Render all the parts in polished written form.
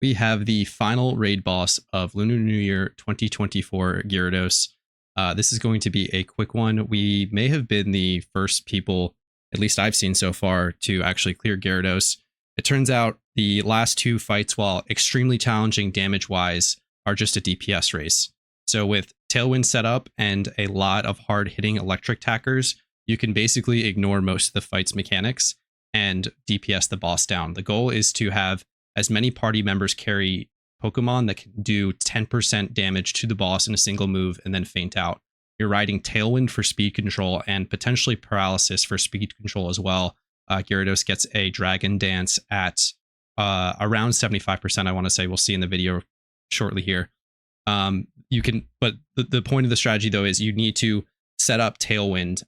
We have the final raid boss of Lunar New Year 2024, Gyarados. This is going to be a quick one. We may have been the first people, at least I've seen so far, to actually clear Gyarados. It turns out the last two fights, while extremely challenging damage-wise, are just a DPS race. So with Tailwind set up and a lot of hard-hitting electric tackers, you can basically ignore most of the fight's mechanics and DPS the boss down. The goal is to have as many party members carry Pokemon that can do 10% damage to the boss in a single move and then faint out. You're riding Tailwind for speed control and potentially Paralysis for speed control as well. Gyarados gets a Dragon Dance at around 75%, I want to say. We'll see in the video shortly here. But the point of the strategy, though, is you need to set up Tailwind.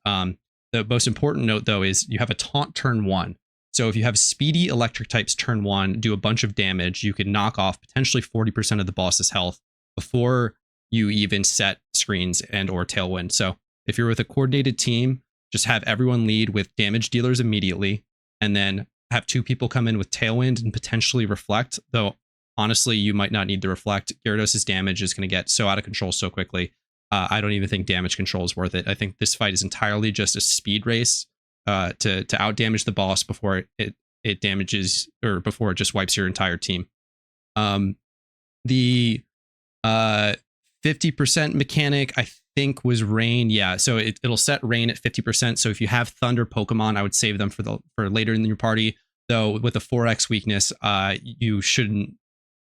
The most important note, though, is you have a taunt turn 1. So if you have speedy electric types turn 1, do a bunch of damage, you can knock off potentially 40% of the boss's health before you even set screens and or Tailwind. So if you're with a coordinated team, just have everyone lead with damage dealers immediately, and then have 2 people come in with Tailwind and potentially Reflect, though honestly, you might not need to Reflect. Gyarados' damage is going to get so out of control so quickly. I don't even think damage control is worth it. I think this fight is entirely just a speed race to out damage the boss before it damages, or before it just wipes your entire team. The 50% mechanic, I think, was rain. Yeah, so it'll set rain at 50%. So if you have thunder Pokemon, I would save them for later in your party. Though with a 4x weakness, you shouldn't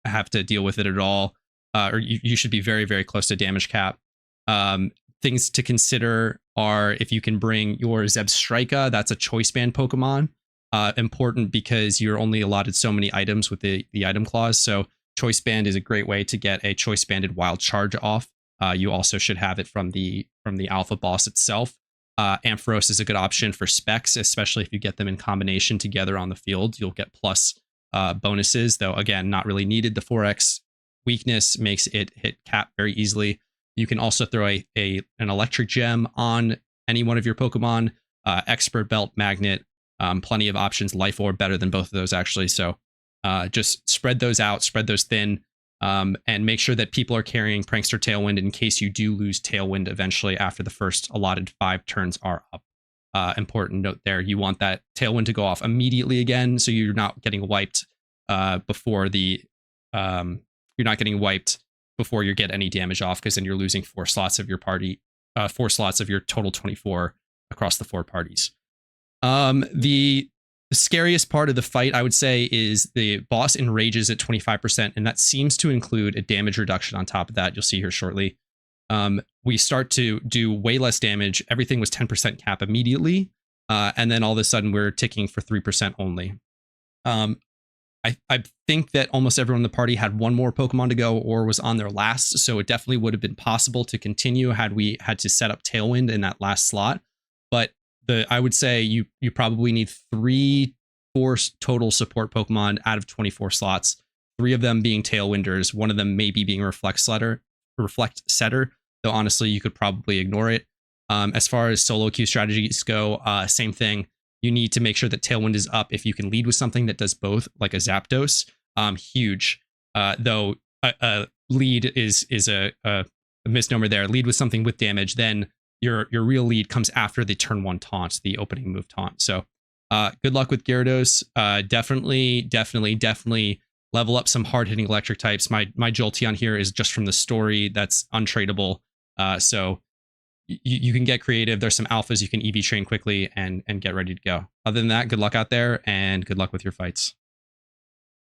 have to deal with it at all, or you should be very, very close to damage cap. Things to consider are if you can bring your Zebstrika, that's a choice band Pokemon. Important because you're only allotted so many items with the item clause. So choice band is a great way to get a choice banded wild charge off. You also should have it from the alpha boss itself. Ampharos is a good option for specs, especially if you get them in combination together on the field. You'll get plus bonuses, though again, not really needed. The 4x weakness makes it hit cap very easily. You can also throw an electric gem on any one of your Pokemon. Expert Belt, Magnet, plenty of options. Life Orb better than both of those, actually. So just spread those out, spread those thin, and make sure that people are carrying Prankster Tailwind in case you do lose Tailwind eventually after the first allotted 5 turns are up. Important note there. You want that Tailwind to go off immediately again, so you're not getting wiped before you get any damage off, because then you're losing 4 slots of your party, 4 slots of your total 24 across the 4 parties. The scariest part of the fight, I would say, is the boss enrages at 25%, and that seems to include a damage reduction on top of that. You'll see here shortly. We start to do way less damage. Everything was 10% cap immediately, and then all of a sudden we're ticking for 3% only. I think that almost everyone in the party had 1 more Pokemon to go or was on their last, so it definitely would have been possible to continue had we had to set up Tailwind in that last slot. But I would say you probably need 3-4 total support Pokemon out of 24 slots, 3 of them being Tailwinders, 1 of them maybe being Reflect Setter, though honestly you could probably ignore it. As far as solo queue strategies go, same thing. You need to make sure that Tailwind is up. If you can lead with something that does both, like a Zapdos, huge. Though lead is a misnomer there. Lead with something with damage, then your real lead comes after the turn 1 taunt, the opening move taunt. So good luck with Gyarados. Definitely level up some hard-hitting electric types. My Jolteon here is just from the story. That's untradeable. So you can get creative. There's some alphas you can EV train quickly and get ready to go. Other than that, good luck out there and good luck with your fights.